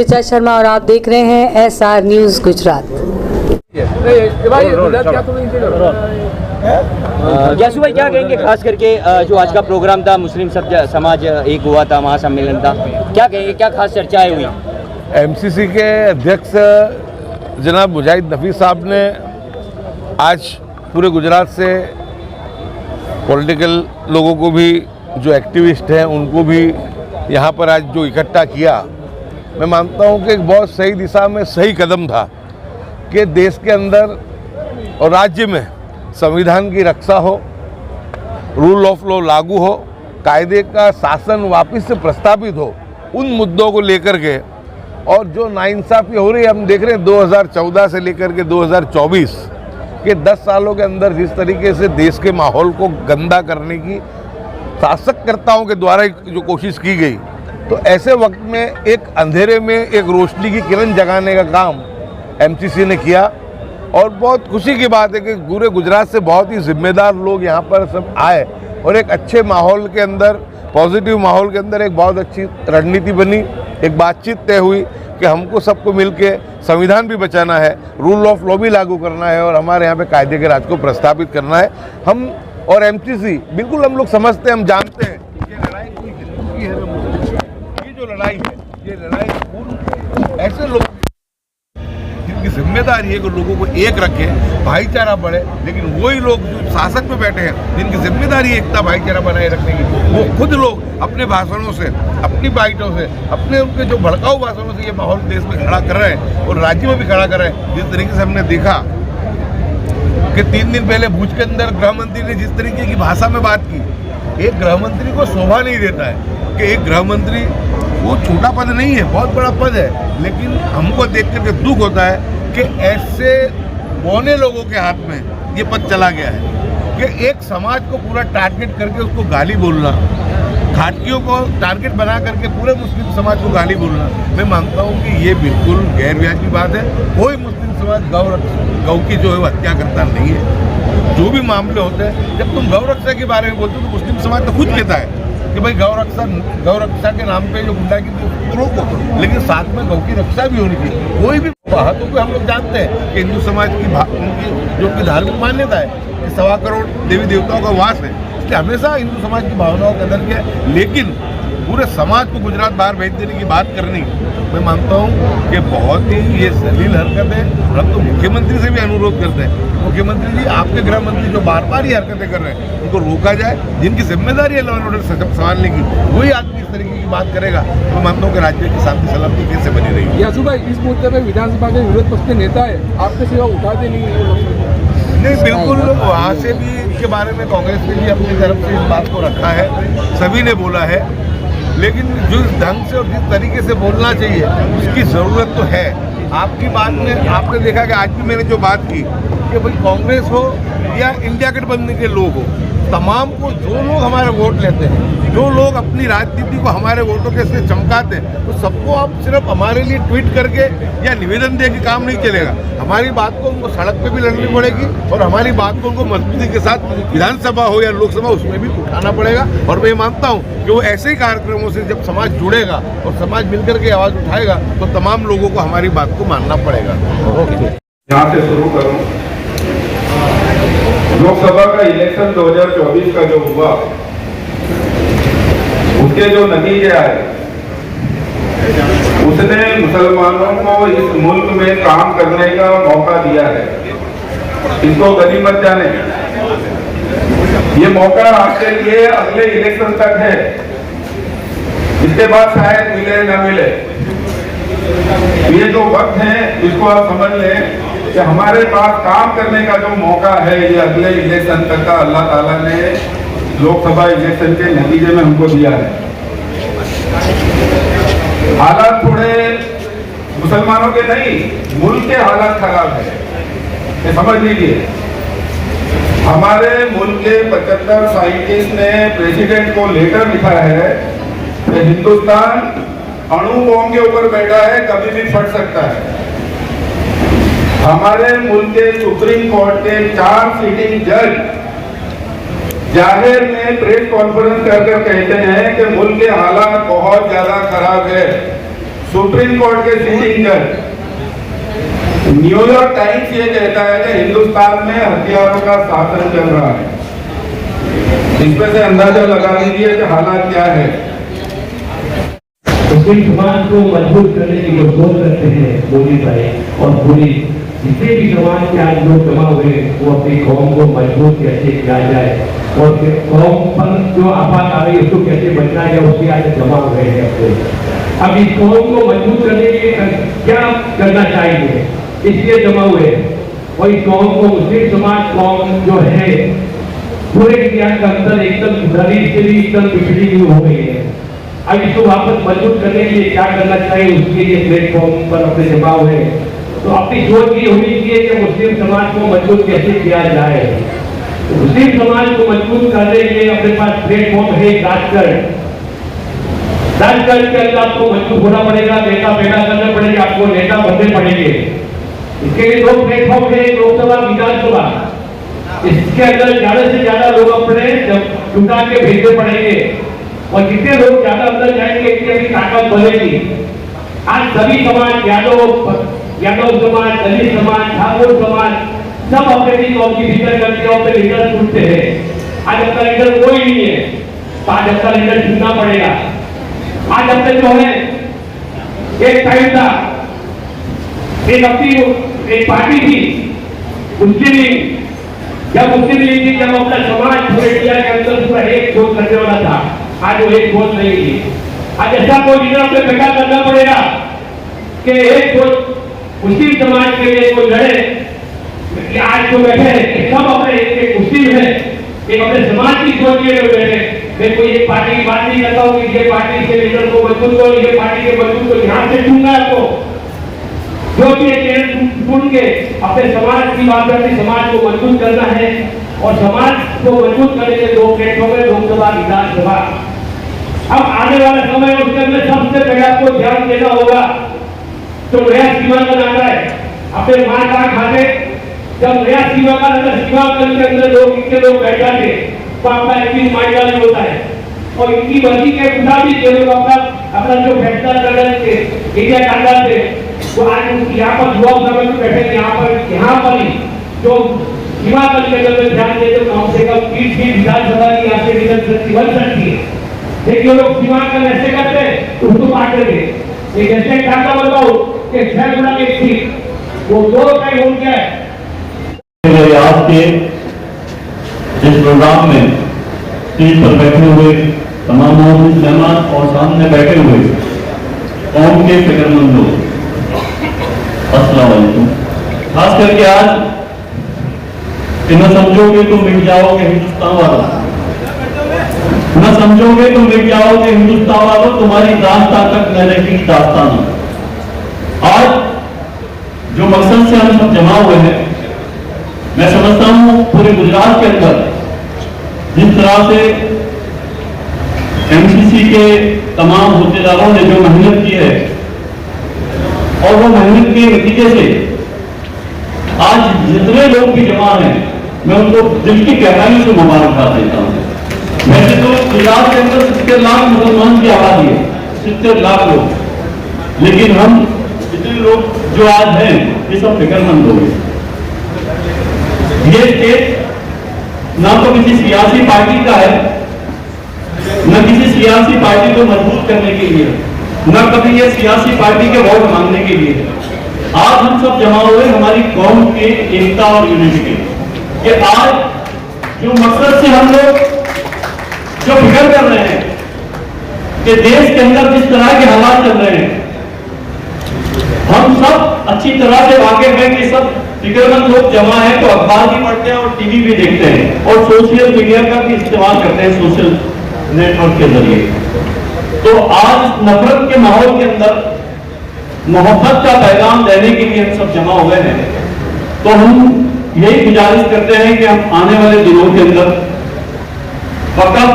ऋचा शर्मा और आप देख रहे हैं SR न्यूज़ गुजरात। जासू भाई क्या कहेंगे, खास करके जो आज का प्रोग्राम था, मुस्लिम समाज एक हुआ था, महासम्मेलन था, क्या कहेंगे, क्या खास चर्चाएं हुई? MCC के अध्यक्ष जनाब मुजाहिद नफ़ी साहब ने आज पूरे गुजरात से पॉलिटिकल लोगों को भी, जो एक्टिविस्ट हैं उनको भी यहाँ पर आज जो इकट्ठा किया, मैं मानता हूँ कि एक बहुत सही दिशा में सही कदम था कि देश के अंदर और राज्य में संविधान की रक्षा हो, रूल ऑफ लॉ लागू हो, कायदे का शासन वापस से प्रस्तावित हो, उन मुद्दों को लेकर के। और जो नाइंसाफ़ी हो रही है, हम देख रहे हैं 2014 से लेकर के 2024 के 10 सालों के अंदर जिस तरीके से देश के माहौल को गंदा करने की शासककर्ताओं के द्वारा जो कोशिश की गई, तो ऐसे वक्त में एक अंधेरे में एक रोशनी की किरण जगाने का काम MCC ने किया। और बहुत खुशी की बात है कि पूरे गुजरात से बहुत ही जिम्मेदार लोग यहाँ पर सब आए और एक अच्छे माहौल के अंदर, पॉजिटिव माहौल के अंदर एक बहुत अच्छी रणनीति बनी, एक बातचीत तय हुई कि हमको सबको मिलके संविधान भी बचाना है, रूल ऑफ लॉ भी लागू करना है और हमारे यहाँ पे कायदे के राज को प्रस्तावित करना है। हम और MCC बिल्कुल हम लोग समझते हैं, हम जानते हैं ये लड़ाई कोई हिंदू की है, ये जो लड़ाई है, ये लड़ाई ऐसे लोग जिनकी जिम्मेदारी है कि लोगों को एक रखे, भाईचारा बढ़े, लेकिन वही लोग जो शासक में बैठे हैं, जिनकी जिम्मेदारी है एकता भाईचारा बनाए रखने की, वो खुद लोग अपने भाषणों से, अपनी बाइटों से, अपने उनके जो भड़काऊ भाषणों से ये माहौल देश में खड़ा कर रहे हैं और राज्य में भी खड़ा कर रहे हैं। जिस तरीके से हमने देखा कि 3 दिन पहले भुज के अंदर गृह मंत्री ने जिस तरीके की भाषा में बात की, एक गृह मंत्री को शोभा नहीं देता है कि एक गृह मंत्री, वो छोटा पद नहीं है, बहुत बड़ा पद है, लेकिन हमको देख करके दुख होता है कि ऐसे बौने लोगों के हाथ में ये पद चला गया है कि एक समाज को पूरा टारगेट करके उसको गाली बोलना, घाटियों को टारगेट बना करके पूरे मुस्लिम समाज को गाली बोलना, मैं मानता हूँ कि ये बिल्कुल गैरवाजिबी बात है। कोई मुस्लिम समाज गौ की जो है हत्या करता नहीं है। जो भी मामले होते हैं, जब तुम गौ रक्षा के बारे में बोलते हो तो मुस्लिम समाज तो खुद कहता है कि भाई गौ रक्षा के नाम पे जो गुंडागिरी रोको, लेकिन साथ में गौ की रक्षा भी होनी चाहिए। कोई भी बातों को हम लोग जानते हैं कि हिंदू समाज की उनकी जो कि धार्मिक मान्यता है कि 1.25 करोड़ देवी देवताओं का वास है, इसलिए हमेशा हिंदू समाज की भावनाओं का कदर किया, लेकिन पूरे समाज को गुजरात बाहर भेज देने की बात करनी, मैं मानता हूँ कि बहुत ही ये जलील हरकत है। हम तो मुख्यमंत्री से भी अनुरोध करते हैं, मुख्यमंत्री जी, आपके गृह मंत्री जो बार बार ये हरकतें कर रहे हैं उनको रोका जाए, जिनकी जिम्मेदारी है लॉ एंड ऑर्डर संभालने की, वही आदमी इस तरीके की बात करेगा तो मैं मानता हूँ कि राज्य की शांति सलामती कैसे बनी रहेगी। यासू भाई, इस मुद्दे पर विधानसभा के विरोध पक्ष के नेता है, आपके सिवा उठाते नहीं, बिल्कुल वहाँ से भी इसके बारे में कांग्रेस ने भी अपनी तरफ से इस बात को रखा है, सभी ने बोला है, लेकिन जिस ढंग से और जिस तरीके से बोलना चाहिए उसकी ज़रूरत तो है। आपकी बात में आपने देखा कि आज भी मैंने जो बात की कि भाई कांग्रेस हो या इंडिया गठबंधन के लोग हो, तमाम को जो लोग हमारे वोट लेते हैं, जो लोग अपनी राजनीति को हमारे वोटों के से चमकाते हैं, तो सबको आप सिर्फ हमारे लिए ट्वीट करके या निवेदन दे के काम नहीं चलेगा। हमारी बात को उनको सड़क पे भी लड़नी पड़ेगी और हमारी बात को उनको मजबूती के साथ विधानसभा हो या लोकसभा उसमें भी उठाना पड़ेगा। और मैं मानता हूँ कि वो ऐसे ही कार्यक्रमों से जब समाज जुड़ेगा और समाज मिलकर के आवाज़ उठाएगा तो तमाम लोगों को हमारी बात को मानना पड़ेगा। यहाँ से शुरू करूँ, लोकसभा का इलेक्शन 2024 का जो हुआ, उसके जो नतीजे आए, उसने मुसलमानों को इस मुल्क में काम करने का मौका दिया है। इसको गनीमत जाने, ये मौका आपके लिए अगले इलेक्शन तक है, इसके बाद शायद मिले न मिले। ये जो वक्त है इसको आप समझ लें कि हमारे पास काम करने का जो मौका है, ये अगले इलेक्शन तक का अल्लाह ताला ने लोकसभा इलेक्शन के नतीजे में हमको दिया है। हालात थोड़े मुसलमानों के नहीं, मुल्क के हालात खराब है, ये समझ लीजिए। हमारे मुल्क के 75 साइंटिस्ट ने प्रेसिडेंट को लेटर लिखा है कि हिंदुस्तान अणु बॉम्ब के ऊपर बैठा है, कभी भी फट सकता है। हमारे मुल्क के सुप्रीम कोर्ट के 4 सिटिंग जज जाहिर में प्रेस कॉन्फ्रेंस कर कहते हैं कि मुल्क के हालात बहुत ज्यादा खराब है, सुप्रीम कोर्ट के सिटिंग जज। न्यूयॉर्क टाइम्स ये कहता है कि हिंदुस्तान में हथियारों का शासन चल रहा है। इसमें से अंदाजा लगा लीजिए कि हालात क्या है। मुस्लिम समाज को मजबूत करने की जो सोच करते हैं मोदी भाई और पूरी जितने भी समाज के आज लोग जमा हुए वो अपनी कौम को मजबूत कैसे किया जाए और कौम पर जो आफत आ रही है उसको कैसे बचना है उसके आज जमा हुए हैं अपने। अब इस कौम को मजबूत करने के लिए क्या करना चाहिए इसलिए जमा हुए हैं। और इस कौम को मुस्लिम समाज कौम जो है पूरे इंडिया के अंदर एकदम शरीर से भी एकदम पिछड़ी हुई हो गई है। अब इसको वापस मजबूत करने के लिए क्या करना चाहिए उसके लिए प्लेटफॉर्म पर अपने जमा हुए। तो अपनी सोच ये होनी चाहिए कि मुस्लिम समाज को मजबूत कैसे किया जाए। तो मुस्लिम समाज को मजबूत करने के लिए अपने पास प्लेटफॉर्म है राजगढ़। राजगढ़ के अंदर आपको मजबूत होना पड़ेगा, नेता पैदा करना पड़ेगा, आपको नेता बनने पड़ेंगे। इसके लिए दो प्लेटफॉर्म है, लोकसभा विधानसभा। इसके अंदर ज्यादा से ज्यादा लोग अपने जुटा के भेजने पड़ेंगे और जितने लोग ज्यादा अंदर जाएंगे इतनी अपनी ताकत बढ़ेगी। आज सभी समाज यादव समाज, दलित समाज, ठाकुर समाज सब अपने कॉम्पिटिशन करके अपने लीडर चुनते हैं। आज अपना लीडर कोई नहीं है तो आज अपना लीडर चुनना पड़ेगा। आज अपने जो है एक टाइम था, एक अपनी एक पार्टी थी मुस्लिम लीग। जब मुस्लिम लीग थी जब अपना समाज पूरे इंडिया के अंदर पूरा एक सोच करने वाला था, आज वो एक सोच नहीं थी। आज ऐसा कोई लीडर अपने पैदा करना पड़ेगा कि एक सोच मुस्लिम समाज के लिए कोई लड़े। आज जो बैठे हैं सब अपने एक मुस्लिम है, एक अपने समाज की सोच लिए लोग बैठे। मैं कोई एक पार्टी की बात नहीं करता हूँ कि ये पार्टी के लीडर को मजबूत करो, ये पार्टी के मजबूत को ध्यान से चुनना है आपको। जो भी चुन के अपने समाज की बात करते समाज को मजबूत करना है और समाज को मजबूत करने के दो प्लेटफॉर्म है, लोकसभा विधानसभा। अब आने वाला समय उसके अंदर सबसे पहले आपको ध्यान देना होगा। तो नया सीमांकन आता है अपने मां का खाते, जब नया सीमांकन आता है सीमांकन के अंदर लोग इतने लोग बैठ जाते तो आपका 21 माइनर होता है और इनकी मर्जी के मुताबिक ये लोग अपना जो फैसला कर रहे थे इंडिया कांडा से वो आज यहाँ पर युवा सभा में बैठे यहाँ पर ही जो सीमांकन के अंदर ध्यान देते कम से कम 30 विधानसभा की यहाँ से विधानसभा बन सकती है। देखिए लोग सीमांकन ऐसे करते हैं उसको काट देंगे। एक ऐसे काटा बताओ कि 6 गुना एक थी वो 2 रुपए हो गया है। आज के इस प्रोग्राम में स्टेज पर बैठे हुए तमाम मेहमान और सामने बैठे हुए कौम के फिक्रमंद लोग, अस्सलाम वालेकुम। खास करके आज न समझोगे तो मिट जाओगे हिंदुस्तान वालों, न समझोगे तो मिट जाओगे हिंदुस्तान वालों, तुम्हारी दास्तां तक न रहेगी दास्तान। आज जो मकसद से हम सब जमा हुए हैं, मैं समझता हूं पूरे गुजरात के अंदर जिस तरह से एमसीसी के तमाम होद्देदारों ने जो मेहनत की है और वो मेहनत के नतीजे से आज जितने लोग भी जमा हैं मैं उनको दिल की गहराई से मुबारकबाद देता हूं। वैसे तो गुजरात के अंदर 70 लाख मुसलमान की आबादी है, 70 लाख लोग, लेकिन हम जितने लोग जो आज हैं ये सब फिक्रमंद लोग हैं। ये स्टेट ना तो किसी सियासी पार्टी का है, न किसी सियासी पार्टी को मजबूत करने के लिए, न कभी ये सियासी पार्टी के वोट मांगने के लिए। आज हम सब जमा हुए हमारी कौम के एकता और यूनिटी के, कि आज जो मकसद से हम लोग जो फिक्र कर रहे हैं कि देश के अंदर जिस तरह के हालात चल रहे हैं, हम सब अच्छी तरह से वाकिफ हैं कि सब फिक्रमंद लोग जमा है तो अखबार भी पढ़ते हैं और टीवी भी देखते हैं और सोशल मीडिया का भी इस्तेमाल करते हैं सोशल नेटवर्क के जरिए। तो आज नफरत के माहौल के अंदर मोहब्बत का पैगाम देने के लिए हम सब जमा हुए हैं। तो हम यही गुजारिश करते हैं कि हम आने वाले दिनों के अंदर फकत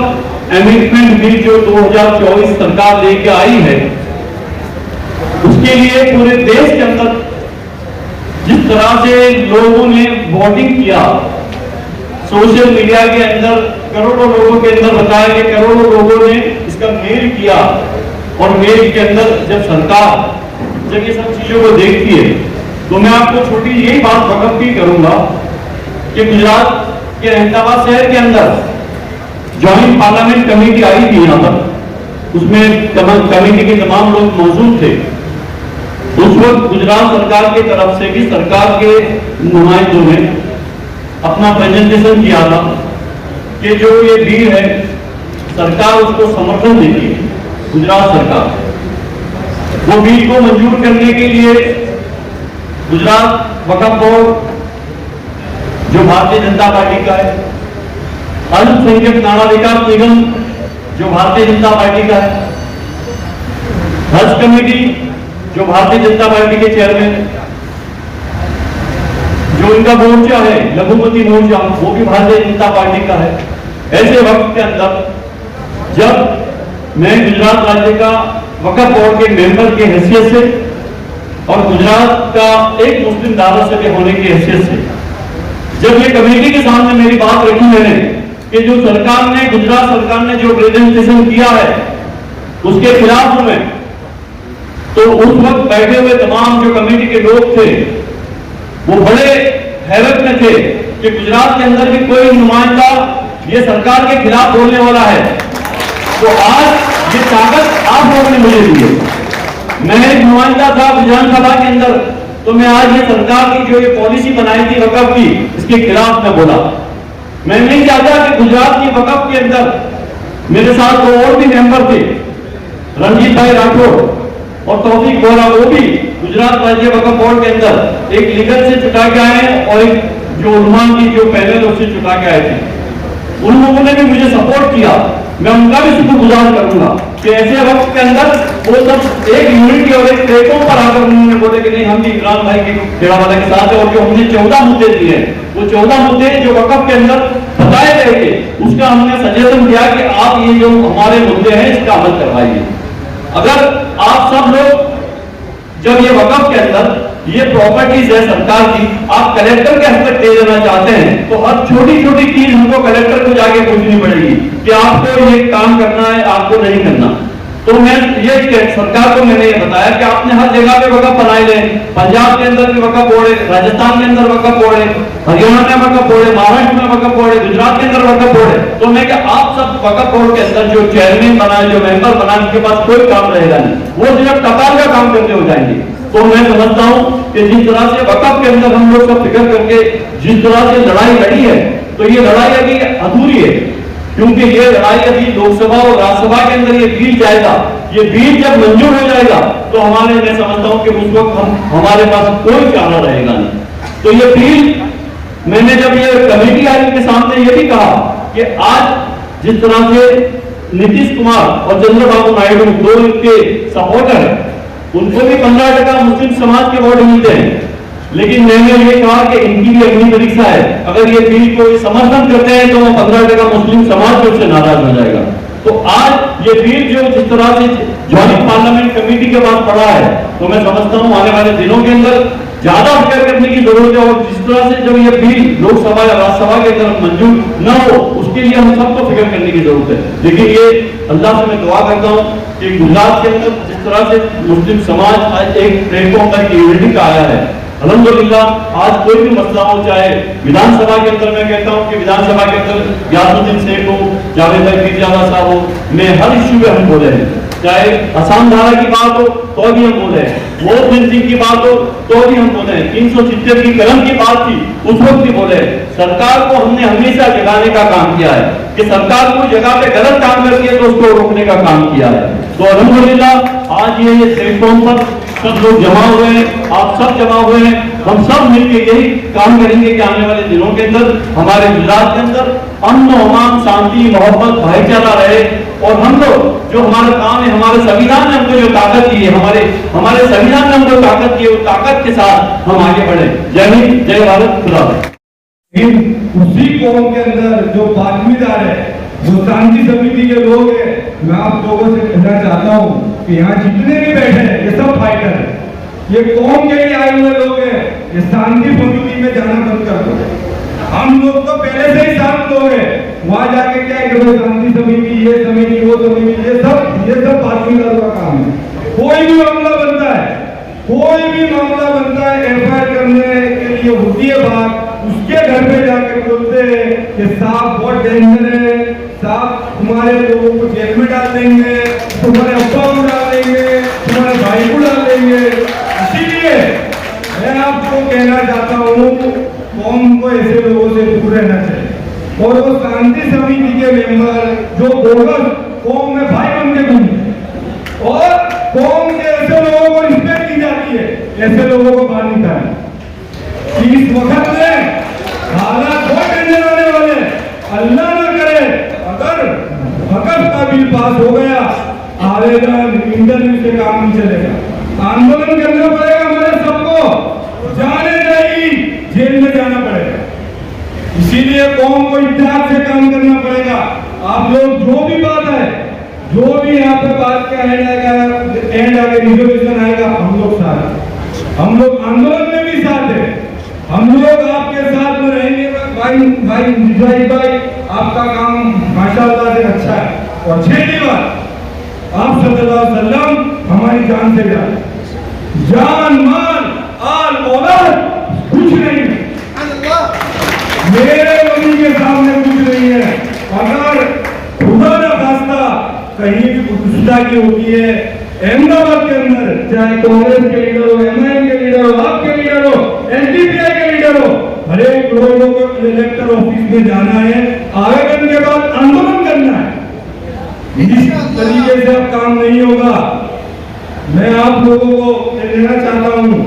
अमेंडमेंट बिल जो 2024 सरकार लेके आई है उसके लिए पूरे देश के अंदर जिस तरह से लोगों ने वोटिंग किया, सोशल मीडिया के अंदर करोड़ों लोगों के अंदर बताया कि करोड़ों लोगों ने इसका मेल किया और मेल के अंदर जब सरकार जब ये सब चीजों को देखती है, तो मैं आपको छोटी यही बात वक़्फ़ की करूंगा कि गुजरात के अहमदाबाद शहर के अंदर जॉइंट पार्लियामेंट कमेटी आई थी यहाँ पर, उसमें कमेटी के तमाम लोग मौजूद थे। उस वक्त गुजरात सरकार की तरफ से भी सरकार के नुमाइंदों ने अपना प्रेजेंटेशन किया था कि जो ये बिल है सरकार उसको समर्थन देती है। गुजरात सरकार वो बिल को मंजूर करने के लिए गुजरात वक्फ बोर्ड जो भारतीय जनता पार्टी का है, अल्पसंख्यक नाणा विकास निगम जो भारतीय जनता पार्टी का है, हज कमेटी जो भारतीय जनता पार्टी के चेयरमैन, जो इनका मोर्चा है लघुपति मोर्चा वो भी भारतीय जनता पार्टी का है। ऐसे वक्त के अंदर जब मैं गुजरात राज्य का वक्फ बोर्ड के मेंबर की हैसियत से और गुजरात का एक मुस्लिम धारा सभ्य होने की हैसियत से जब ये कमेटी के सामने मेरी बात रखी मैंने कि जो सरकार ने गुजरात सरकार ने जो प्रेजेंटेशन किया है उसके खिलाफ में, तो उस वक्त बैठे हुए तमाम जो कमेटी के लोग थे वो बड़े हैरत में थे कि गुजरात के अंदर भी कोई नुमाइंदा ये सरकार के खिलाफ बोलने वाला है। तो आज ये ताकत आप लोगों ने मुझे दी है। मैं एक नुमाइंदा था विधानसभा के अंदर, तो मैं आज ये सरकार की जो ये पॉलिसी बनाई थी वक्फ की, इसके खिलाफ मैं बोला। मैं नहीं चाहता कि गुजरात की वक्फ के अंदर मेरे साथ दो और भी मेंबर थे, रणजीत भाई राठौर और तौफीक बोरा, वो भी गुजरात राज्य वक्फ बोर्ड के अंदर एक लीगल से चुका के आए और एक जो उन्मान की जो पैनल उससे चुका के आए थे। उन लोगों ने भी मुझे सपोर्ट किया, मैं उनका भी शुक्रगुजार करूंगा कि ऐसे वक्त के अंदर वो सब एक यूनिटी और एक प्लेटफॉर्म पर आकर उन्होंने बोले कि नहीं हम भी इमरान भाई के डेरावाला के साथ है। और जो हमने 14 मुद्दे दिए हैं वो 14 मुद्दे जो वक्फ के अंदर बताए गए थे उसका हमने सजेशन दिया कि आप ये जो हमारे मुद्दे हैं इसका अमल करवाइए। अगर आप सब लोग जब ये वक्फ के अंदर ये प्रॉपर्टीज है सरकार की, आप कलेक्टर के हस्तक दे देना चाहते हैं तो हर छोटी छोटी चीज हमको कलेक्टर को जाके पूछनी पड़ेगी कि आपको ये काम करना है आपको नहीं करना। तो मैं ये सरकार को मैंने ये बताया कि आपने हर जगह पे वक्फ बनाए ले, पंजाब के अंदर भी वक्फ बोर्ड है, राजस्थान के अंदर वक्फ बोर्ड है, हरियाणा में वक्फ बोर्ड है, महाराष्ट्र में वक्फ बोर्ड है, गुजरात के अंदर वक्फ बोर्ड है। तो मैं क्या आप सब वक्फ बोर्ड के अंदर जो चेयरमैन बनाए जो मेंबर बनाए उनके पास कोई काम रहेगा नहीं, वो सिर्फ टपाल का काम करते हो जाएंगे। तो मैं समझता हूं कि जिस तरह से वक्फ के अंदर हम लोग सब फिक्र करके जिस तरह से लड़ाई लड़ी है, तो ये लड़ाई अभी अधूरी है, क्योंकि ये लड़ाई अभी लोकसभा और राज्यसभा के अंदर ये बिल जाएगा। ये बिल जब मंजूर हो जाएगा तो मैं समझता हूं कि उस वक्त हमारे पास कोई चारा रहेगा नहीं। तो ये बिल मैंने जब ये कमेटी आई के सामने ये भी कहा कि आज जिस तरह से नीतीश कुमार और चंद्रबाबू नायडू दो इनके सपोर्टर हैं, उनको भी 15% मुस्लिम समाज के वोट मिलते हैं, लेकिन मैंने ये कहा कि इनकी भी अग्नि परीक्षा है। अगर ये बिल को समर्थन करते हैं तो 15% मुस्लिम समाज उससे नाराज हो जाएगा। तो आज ये बिल जो जिस तरह से जॉइंट पार्लियामेंट कमेटी के पास पड़ा है, तो मैं समझता हूं आने वाले दिनों के अंदर ज्यादा फिक्र करने की जरूरत है। और जिस तरह से जब ये बिल लोकसभा या राज्यसभा के अंदर मंजूर न हो उसके लिए हम सबको फिक्र करने की जरूरत है। लेकिन ये अल्लाह से मैं दुआ करता हूं कि गुजरात के अंदर जिस तरह से मुस्लिम समाज आज एक प्लेटफॉर्म तक यूनिटी का आया है, अल्हम्दुलिल्लाह आज कोई भी मसला हो, चाहे विधानसभा के अंदर मैं कहता हूं कि विधानसभा के अंदर यासुद्दीन शेख हो, जावेद भाई पीरजादा साहब हो, मैं हर इश्यू में हम बोले हैं। चाहे आसाम धारा की बात हो तो भी हम बोले हैं, मोहसिन सिंह की बात हो तो भी हम बोले हैं, 370 की कलम की बात थी उस वक्त भी बोले। सरकार को हमने हमेशा जगाने का काम किया है कि सरकार कोई जगह पे गलत काम करती है तो उसको रोकने का काम किया है। तो अल्हम्दुलिल्लाह आज ये प्लेटफॉर्म पर सब लोग जमा हुए हैं, आप सब जमा हुए हैं, हम सब मिलकर यही काम करेंगे कि आने वाले दिनों के अंदर हमारे गुजरात के अंदर अमन अमान शांति मोहब्बत भाईचारा रहे। और हम लोग जो हमारा काम है, हमारे संविधान ने हमको जो ताकत दी है, हमारे संविधान ने हमको ताकत दी है, उस ताकत के साथ हम आगे बढ़े। जय हिंद, जय भारत, खुदा हाफिज़। उसी कौम के अंदर जो बातमीदार है, जो शांति समिति के लोग हैं, मैं आप लोगों से कहना चाहता हूँ कि यहाँ जितने भी बैठे हैं ये सब फाइटर हैं, ये कौम के लिए आए हुए लोग हैं। ये शांति समिति में जाना बंद कर दो। हम लोग तो पहले से ही शांत लोग हैं। वहां जाके क्या है कि भाई शांति समिति, ये समिति, वो समिति, ये सब बातमीदारों का काम है। कोई भी मामला बनता है, एफआईआर करने के लिए होती है बात, उसके घर पे जाके बोलते हैं कि साहब बहुत डेंजर है, साहब तुम्हारे लोगों को जेल में डाल देंगे, तुम्हारे अब्बा को डाल देंगे, तुम्हारे भाई को डाल देंगे। इसीलिए मैं आपको कहना चाहता हूँ, कौम को ऐसे लोगों से दूर रहना चाहिए। और वो शांति समिति के मेंबर जो बोगस कौम में भाई बन के घूमते और कौम के ऐसे लोगों को रिस्पेक्ट की जाती है, ऐसे लोगों को बाहर निकालें। इस वक्त में हालात बहुत डेंजर होने वाले, अल्लाह न करे अगर वक़्त का बिल पास हो गया, आवेदन इंटरव्यू से काम नहीं चलेगा, आंदोलन करना पड़ेगा, हमारे सबको जाने जाएगी, जेल में जाना पड़ेगा। इसीलिए कौम को इत्तेहाद से काम करना पड़ेगा। आप लोग जो भी बात है, जो भी यहाँ पे बात का एंड आगे रिजोल्यूशन आएगा, हम लोग साथ, हम लोग आंदोलन में भी साथ है, हम लोग आपके साथ में रहेंगे। भाई मुजाहिद भाई, आपका काम माशाअल्लाह से अच्छा है। और छठी बात, आप सल्लल्लाहु अलैहि वसल्लम हमारी जान से ज्यादा, जान माल आल औलाद कुछ नहीं, मेरे नबी के सामने कुछ नहीं है। अगर खुदा न खास्ता कहीं भी गुस्सा की होती है, अहमदाबाद के अंदर चाहे कांग्रेस के लीडर हो, एमआईएम के लीडर हो, आपके लीडर हो, एनडीपीआई के लीडर हो, हर एक लोगों को इलेक्टर ऑफिस में जाना है, आवेदन के बाद आंदोलन करना है। इस तरीके से अब काम नहीं होगा। मैं आप लोगों को कहना चाहता हूँ,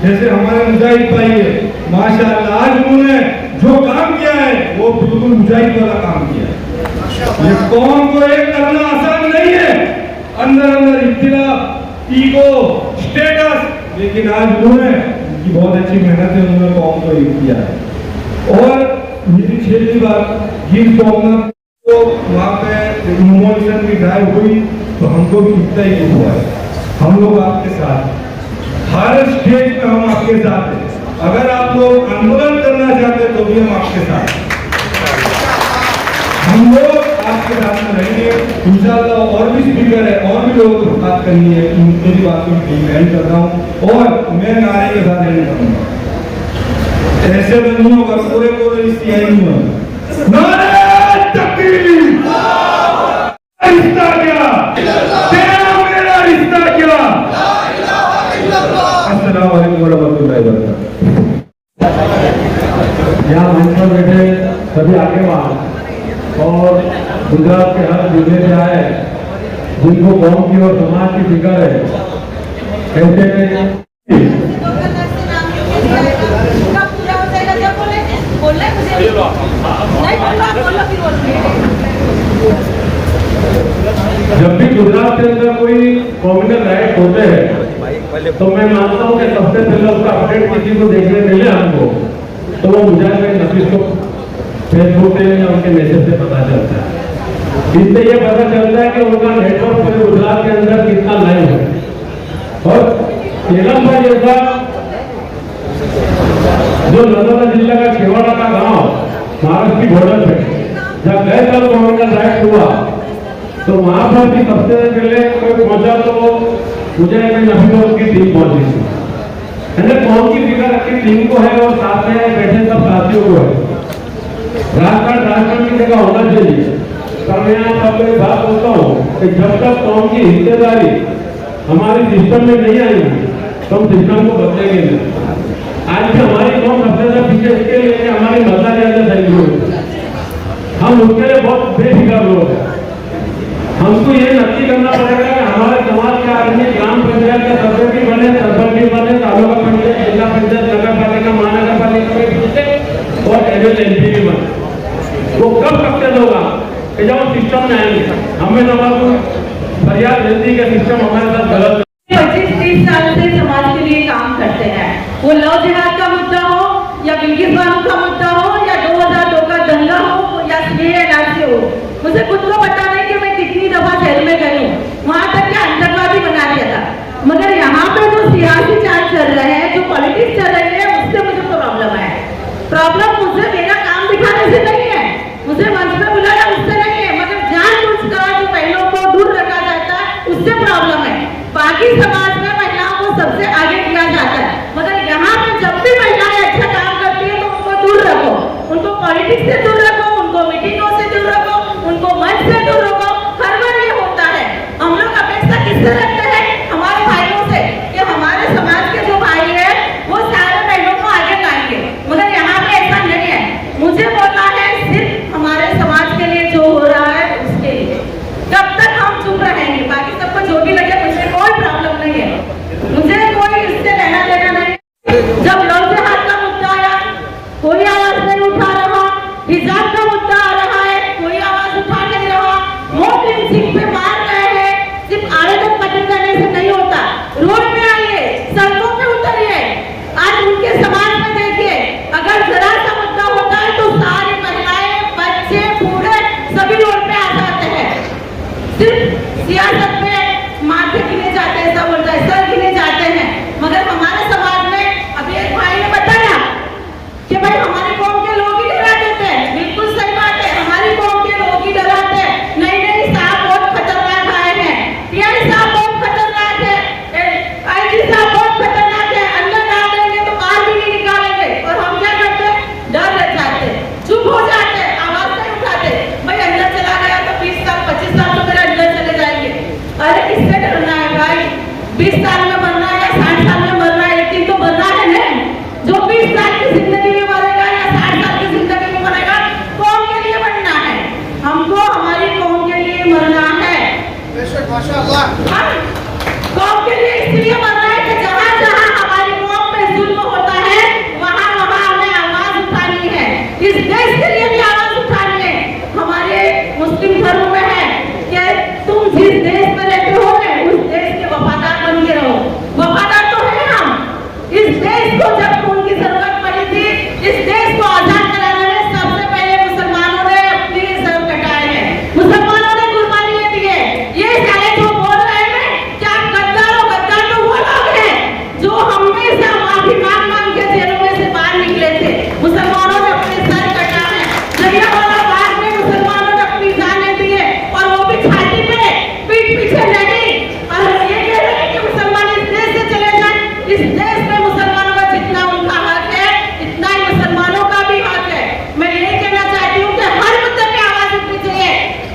जैसे हमारे मुजाहिद भाई है, माशाअल्लाह आज उन्होंने जो काम किया है वो बिल्कुल मुजाहिद वाला काम किया है। ये कौम को एक करना आसान नहीं है, अंदर इख्तिलाफ, ईगो, स्टेटस, लेकिन आज उन्होंने की बहुत अच्छी मेहनत है, उन्होंने कौम को एक किया है। और मेरी छठी बात, गिर सोमनाथ को वहाँ पे इमोशन की ड्राइव हुई तो हमको भी इतना ही दुख हुआ है। हम लोग आपके साथ, हर स्टेज पे हम आपके साथ हैं। अगर आप लोग आंदोलन करना चाहते हैं तो भी हम आपके साथ, हम लोग आपके साथ में रहेंगे इंशाअल्लाह। और भी स्पीकर है, और भी लोगों को बात करनी है, मेरी बात को एंड कर रहा हूँ और मैं नारे के साथ एंड करूँगा। ऐसे तो नहीं होगा, पूरे इसकी नहीं होगा। नारे तकबीर, रिश्ता क्या तेरा मेरा रिश्ता क्या। अस्सलाम वालेकुम वरहमतुल्लाहि वबरकातुहू। यहाँ मंच पर बैठे सभी आगेवान और गुजरात के हर जिले से आए, जिनको कौम की और समाज की फिक्र है, ऐसे जब भी गुजरात के अंदर कोई कम्युनल राइट होते हैं तो मैं मानता हूँ कि सबसे पहले उसका अपडेट किसी को देखने मिले हमको, तो वो मुजाहिद नफीस को फेसबुक पे या उनके मैसेज से पता चलता है। इससे ये पता चलता है कि उनका नेटवर्क पूरे गुजरात के अंदर कितना लाइव है। और केलम भाई जैसा जो नर्मदा जिला का छेवाड़ा का गांव महाराष्ट्र की बॉर्डर पे जब गए साल कम्युनल राइट हुआ तो वहां पर भी सबसे पहले कोई पहुंचा तो मुझे नफीस उसकी टीम पहुंची थी। कौन की फिक्र रखी टीम को है और साथ में बैठे सब साथियों को है। राजकारण की जगह होना चाहिए। पर मैं यहाँ सबको एक बात बोलता हूँ कि जब तक कौम की हिस्सेदारी हमारी सिस्टम में नहीं आएगी तो हम सिस्टम को बदलेंगे नहीं। आज भी हमारी कौम सबसे ज्यादा पीछे इसके लिए कि हमारी मदद ज्यादा सही हुई, हम उसके लिए बहुत बेफिक्र लोग हैं। हमको ये नक्की करना पड़ेगा कि हमारे समाज के आदमी ग्राम पंचायत के सदस्य बने, सरपंच भी बने, तालुका पंचायत, जिला पंचायत, नगर पालिका, महानगर पालिका में और एमएलए भी बने। वो कब सक्सेस होगा कि जब हम सिस्टम में आएंगे। हमें तो फरियाद रहती है कि सिस्टम हमारे साथ गलत 25-30 साल से समाज के लिए काम करते हैं। वो लव जिहाद का मुद्दा हो या बिल्किस बानो का मुद्दा हो या 2002 का दंगा हो या CAA हो, मुझे खुद को पता नहीं कि मैं कितनी दफा जेल में गई हूँ। वहां तक कि आतंकवादी बना दिया था। मगर यहाँ पे जो सियासी चाल चल रहे हैं, जो पॉलिटिक्स चल रही है, उससे मुझे प्रॉब्लम है। प्रॉब्लम मुझे मेरा काम कौम के लिए इसलिए मर रहे हैं कि जहाँ जहाँ हमारी कौम पे जुल्म होता है वहाँ वहाँ हमें आवाज उठानी है, इस देश के लिए भी आवाज उठानी है। हमारे मुस्लिम धर्म में है कि तुम जिस देश में रहते हो उस देश के वफादार बन के रहो। वफादार तो है हम। इस देश को जब खून की जरूरत पड़ी थी, इस देश को आजाद कराने में सबसे पहले मुसलमानों ने अपनी सर कटाए हैं, मुसलमानों ने कुर्बानी दी है। ये सारे जो बोल रहे हैं क्या गद्दार और गद्दार तो वो लोग हैं जो हमेशा माफी मांग मांग के जेलों में से बाहर निकले थे। मुसलमानों ने अपने सर कटाए हैं, जलियांवाला बाग में मुसलमानों ने अपनी जानें दी है और वो भी छाती पे, पीठ पीछे नहीं। और ये कह रहे हैं कि मुसलमान इस देश से चले जाएं। इस देश में मुसलमानों का जितना उनका हक है इतना ही मुसलमानों का भी हक है। मैं यही कहना चाहती हूँ कि हर मुद्दे पे आवाज उठनी चाहिए।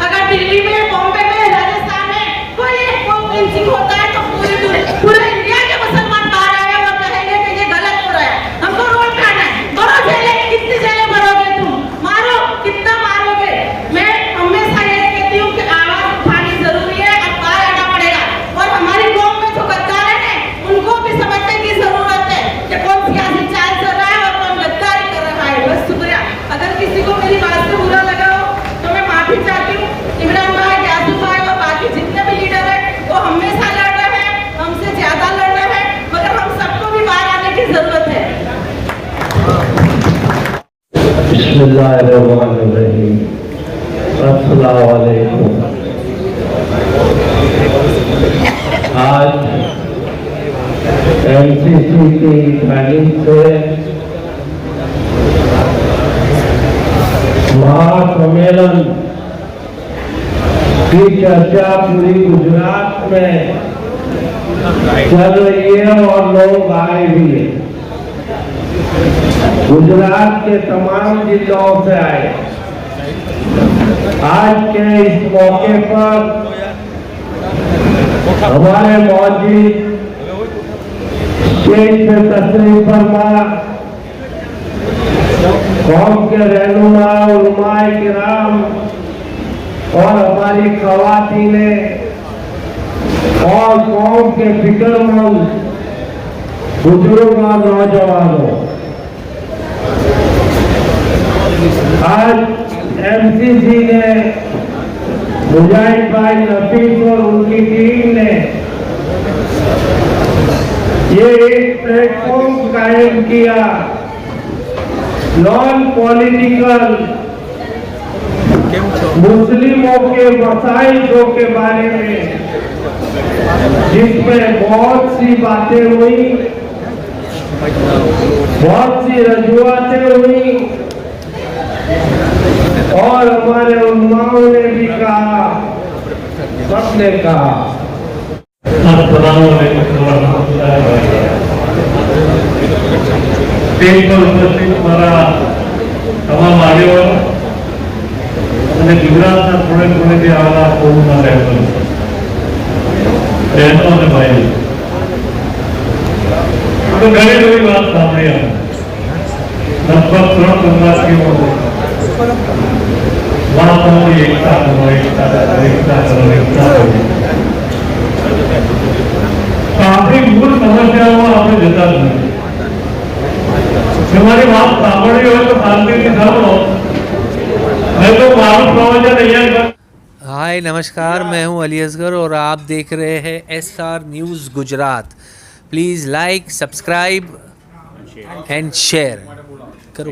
अगर दिल्ली में, बॉम्बे में, राजस्थान में कोई लिंचिंग होता है तो पूरे इंडिया के मुसलमान बाहर आए और कहेंगे कि ये गलत हो रहा है, हमको रोड पे आना है। भरो जेलें, कितनी जेलें भरोगे तुम? मारो, कितना मारोगे? मैं हमेशा यही कहती हूँ कि आवाज उठानी जरूरी है और बाहर आना पड़ेगा। और हमारी कौम में जो गद्दार हैं उनको भी समझने की जरूरत है कि कौन सियासी चाल चल रहा है और कौन गद्दारी कर रहा है। बस शुक्रिया। अगर किसी को मेरी बात से बुरा लगा हो तो मैं माफी चाहती हूँ। इमरान भाई, यासुफ भाई और बाकी जितने भी लीडर हैं वो हमेशा लड़ रहे हैं, हमसे ज्यादा लड़ रहे हैं, मगर हम सबको भी बाहर आने की जरूरत है। बिस्मिल्लाहिर्रहमानिर्रहीम। अस्सलाम वालेकुम। आज एमसीसी की जानिब से महासम्मेलन की चर्चा पूरी गुजरात में चल रही है और लोग आए भी हैं। गुजरात के तमाम जिलों से आए। आज के इस मौके पर हमारे मौजूद स्टेज पे तशरीफ फरमा कौम के रहनुमा, उलमाए किराम और हमारी ख़वातीनें और कौम के फिक्रमंद बुजुर्ग और नौजवानों, आज एमसीसी ने, मुजाहिद भाई नफीस और उनकी टीम ने ये एक प्लेटफॉर्म कायम किया नॉन पॉलिटिकल मुस्लिमों के मसाइलों के बारे में, जिसमें बहुत सी बातें हुई, बहुत सी रजूआतें हुई और हमारे उलमाओं ने भी कहा, सबने कहा। स्टेज पर उपस्थित हमारा तमाम આગેવાનો અને ગુજરાતના થોડે જે આવા કોમના બહેનો અને ભાઈઓ, તો ઘણી બધી વાત સાંભળી અમે લગભગ 3 કલાકની વાતોની એકતા કરો, એકતા કરો, એકતા કરો, એકતા કરો। તો આપણી મૂળ સમસ્યાઓમાં આપણે જતા જ નથી। हमारी बात सामने हो तो शांति से सामने मैं तो मारूफ प्रवचन नहीं कर। हाय नमस्कार, मैं हूं अली असगर और आप देख रहे हैं SR news Gujarat. Please like, subscribe and share करो।